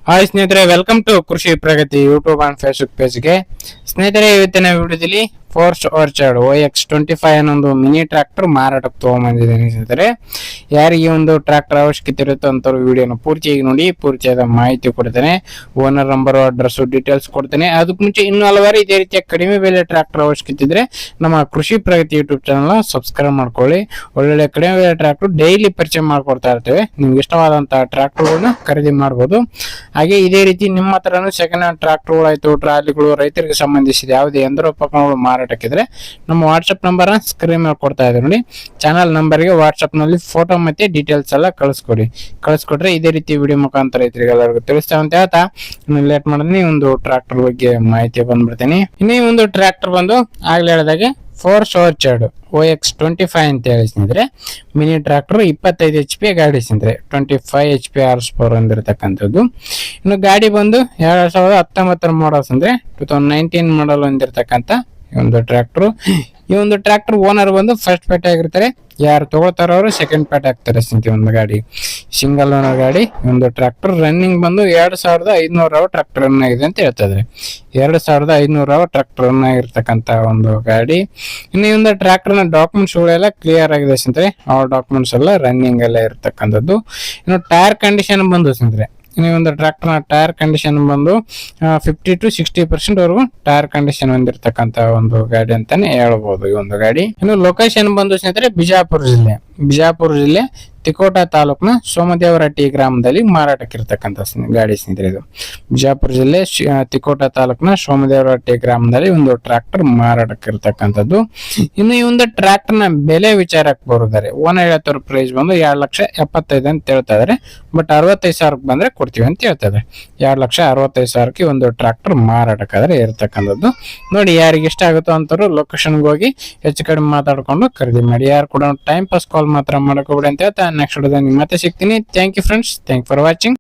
Hi ಸ್ನೇಹಿತರೆ, welcome to ಕೃಷಿ ಪ್ರಗತಿ YouTube and Facebook ಪೇಜ್ಗೆ. ಸ್ನೇಹಿತರೆ, ಇವತ್ತಿನ ವಿಡಿಯೋದಲ್ಲಿ ಫೋರ್ಸ್ ಆರ್ಚರ್ಡ್ OX25 ಅನ್ನೊಂದು ಮಿನಿ ಟ್ರ್ಯಾಕ್ಟರ್ ಮಾರಾಟಕ್ಕೆ ತಗೊಂಡ್ಬಂದಿದ್ದೀನಿ. ಸ್ನೇಹಿತರೆ, ಯಾರಿಗೆ ಒಂದು ಟ್ರ್ಯಾಕ್ಟರ್ ಅವಶ್ಯಕತೆ ಇರುತ್ತೋ ಅಂತವ್ರು ವಿಡಿಯೋನ ಪೂರ್ತಿಯಾಗಿ ನೋಡಿ, ಪೂರ್ತಿಯಾದ ಮಾಹಿತಿ ಕೊಡ್ತೇನೆ. ಓನರ್ ನಂಬರ್, ಅಡ್ರೆಸ್, ಡೀಟೇಲ್ಸ್ ಕೊಡ್ತೇನೆ. ಅದಕ್ಕೆ ಮುಂಚೆ ಇನ್ನೂ ಹಲವಾರು ಇದೇ ರೀತಿಯ ಕಡಿಮೆ ಬೆಲೆ ಟ್ರ್ಯಾಕ್ಟರ್ ಅವಶ್ಯಕತೆ ಇದ್ರೆ ನಮ್ಮ ಕೃಷಿ ಪ್ರಗತಿ ಯೂಟ್ಯೂಬ್ ಚಾನಲ್ ಸಬ್ಸ್ಕ್ರೈಬ್ ಮಾಡ್ಕೊಳ್ಳಿ. ಒಳ್ಳೊಳ್ಳೆ ಕಡಿಮೆ ಬೆಲೆ ಟ್ರ್ಯಾಕ್ಟರ್ ಡೈಲಿ ಪರಿಚಯ ಮಾಡ್ಕೊಡ್ತಾ ಇರ್ತೇವೆ. ನಿಮ್ಗೆ ಇಷ್ಟವಾದಂತಹ ಟ್ರ್ಯಾಕ್ಟರ್ಗಳನ್ನ ಖರೀದಿ ಮಾಡಬಹುದು. ಹಾಗೆ ಇದೇ ರೀತಿ ನಿಮ್ಮ ಹತ್ರನೂ ಸೆಕೆಂಡ್ ಹ್ಯಾಂಡ್ ಟ್ರ್ಯಾಕ್ಟರ್ಗಳು ಆಯ್ತು, ಟ್ರಾಲಿಗಳು, ರೈತರಿಗೆ ಸಂಬಂಧಿಸಿದ ಯಾವುದೇ ಯಂತ್ರೋಪಕರಣಗಳು ಮಾರಾಟಕ್ಕಿದ್ರೆ ನಮ್ಮ ವಾಟ್ಸ್ಆಪ್ ನಂಬರ್ ಸ್ಕ್ರೀನ್ ಮೇಲೆ ಕೊಡ್ತಾ ಇದ್ದಾರೆ ನೋಡಿ. ಚಾನಲ್ ನಂಬರ್ಗೆ ವಾಟ್ಸ್ಆಪ್ ನಲ್ಲಿ ಫೋಟೋ ಮತ್ತೆ ಡೀಟೇಲ್ಸ್ ಎಲ್ಲ ಕಳಿಸ್ಕೊಟ್ರೆ ಇದೇ ರೀತಿ ವಿಡಿಯೋ ಮುಖಾಂತರ ರೈತರಿಗೆ ಎಲ್ಲರಿಗೂ ತಿಳಿಸ್ತಾ ಅಂತ ಹೇಳ್ತಾ ಲೇಟ್ ಮಾಡಿದ್ರೆ ಒಂದು ಟ್ರ್ಯಾಕ್ಟರ್ ಬಗ್ಗೆ ಮಾಹಿತಿ ಬಂದ್ಬಿಡ್ತೀನಿ. ಇನ್ನೇ ಒಂದು ಟ್ರ್ಯಾಕ್ಟರ್ ಬಂದು ಆಗ್ಲೇ ಹೇಳಿದಾಗೆ ಫೋರ್ಸ್ ಆರ್ಚರ್ಡ್ OX25 ಅಂತ ಹೇಳಿ ಸ್ನೇಹಿತರೆ, ಮಿನಿ ಟ್ರ್ಯಾಕ್ಟರ್ 25 HP ಗಾಡಿ ಸ್ನೇಹಿತರೆ, 25 HP ಹಾರ್ಸ್ ಪವರ್ ಹೊಂದಿರತಕ್ಕಂಥದ್ದು. ಇನ್ನು ಗಾಡಿ ಬಂದು 2019 ಮಾಡಲ್ಸ್ ಅಂದ್ರೆ 2019 ಮಾಡಲ್ ಹೊಂದಿರತಕ್ಕಂಥ ಒಂದು ಟ್ರ್ಯಾಕ್ಟರ್. ಈ ಒಂದು ಟ್ರ್ಯಾಕ್ಟರ್ ಓನರ್ ಬಂದು ಫಸ್ಟ್ ಪೇಟೆ ಆಗಿರ್ತಾರೆ. ಯಾರು ತಗೊಳ್ತಾರ ಅವರು ಸೆಕೆಂಡ್ ಪೇಟೆ ಆಗ್ತಾರೆ ಸ್ನೇಹಿತರೆ. ಒಂದು ಗಾಡಿ ಸಿಂಗಲ್ ಓನರ್ ಗಾಡಿ. ಒಂದು ಟ್ರ್ಯಾಕ್ಟರ್ ರನ್ನಿಂಗ್ ಬಂದು 2500 ಅವರ್ ಟ್ರ್ಯಾಕ್ಟರ್ ರನ್ ಆಗಿದೆ ಅಂತ ಹೇಳ್ತಿದ್ರೆ. 2500 ಅವರ್ ಟ್ರ್ಯಾಕ್ಟರ್ ರನ್ ಆಗಿರ್ತಕ್ಕಂಥ ಒಂದು ಗಾಡಿ. ಇನ್ನು ಈ ಒಂದು ಟ್ರ್ಯಾಕ್ಟರ್ ನ ಡಾಕ್ಯುಮೆಂಟ್ಸ್ ಗಳೆಲ್ಲ ಕ್ಲಿಯರ್ ಆಗಿದೆ ಸ್ನೇಹಿತರೆ. ಆ ಡಾಕ್ಯುಮೆಂಟ್ಸ್ ಎಲ್ಲ ರನ್ನಿಂಗ್ ಎಲ್ಲ ಇರ್ತಕ್ಕಂಥದ್ದು. ಇನ್ನು ಟೈರ್ ಕಂಡೀಷನ್ ಬಂದು ಸ್ನೇಹಿತರೆ, ಇನ್ನು ಒಂದು ಟ್ರ್ಯಾಕ್ಟರ್ ನ ಟೈರ್ ಕಂಡೀಷನ್ ಬಂದು 50 to 60% ವರೆಗೂ ಟೈರ್ ಕಂಡೀಷನ್ ಹೊಂದಿರತಕ್ಕಂತ ಒಂದು ಗಾಡಿ ಅಂತಾನೆ ಹೇಳ್ಬಹುದು ಈ ಒಂದು ಗಾಡಿ. ಇನ್ನು ಲೊಕೇಶನ್ ಬಂದು ಸ್ನೇಹಿತರೆ ಬಿಜಾಪುರ ಜಿಲ್ಲೆ ತಿಕೋಟ ತಾಲೂಕಿನ ಸೋಮದೇವರಹಟ್ಟಿ ಗ್ರಾಮದಲ್ಲಿ ಮಾರಾಟಕ್ಕಿರ್ತಕ್ಕಂಥ ಗಾಡಿ ಸ್ನೇಹಿತರೆ. ಇದು ಬಿಜಾಪುರ ಜಿಲ್ಲೆ ತಿಕೋಟ ತಾಲೂಕಿನ ಸೋಮದೇವರಹಟ್ಟಿ ಗ್ರಾಮದಲ್ಲಿ ಒಂದು ಟ್ರ್ಯಾಕ್ಟರ್ ಮಾರಾಟಕ್ಕಿರ್ತಕ್ಕಂಥದ್ದು. ಇನ್ನು ಈ ಒಂದು ಟ್ರ್ಯಾಕ್ಟರ್ ನ ಬೆಲೆ ವಿಚಾರಕ್ಕೆ ಬರುತ್ತಾರೆ. ಓನರ್ ಹೇಳ್ತಾರ ಪ್ರೈಸ್ ಬಂದು 2,75,000 ಅಂತ ಹೇಳ್ತಾ ಇದಾರೆ. ಬಟ್ 65,000 ಬಂದ್ರೆ ಕೊಡ್ತೀವಿ ಅಂತ ಹೇಳ್ತಾ ಇದ್ದಾರೆ. 2,65,000 ಒಂದು ಟ್ರ್ಯಾಕ್ಟರ್ ಮಾರಾಟಕ್ಕಾದ್ರೆ ಇರ್ತಕ್ಕಂಥದ್ದು. ನೋಡಿ, ಯಾರಿಗೆ ಇಷ್ಟ ಆಗುತ್ತೋ ಅಂತವ್ರು ಲೊಕೇಶನ್ಗೆ ಹೋಗಿ ಹೆಚ್ಚು ಕಡಿಮೆ ಮಾತಾಡ್ಕೊಂಡು ಖರೀದಿ ಮಾಡಿ. ಯಾರು ಕೂಡ ಟೈಮ್ ಪಾಸ್ ಕಾಲ್ ಮಾತ್ರ ಮಾಡ್ಕೋಬೇಡಿ ಅಂತ ಹೇಳ್ತಾ ನೆಕ್ಸ್ಟ್ ವಿಡಿಯೋದಲ್ಲಿ ಮತ್ತೆ ಸಿಗ್ತೀನಿ. Thank you friends, thank for watching.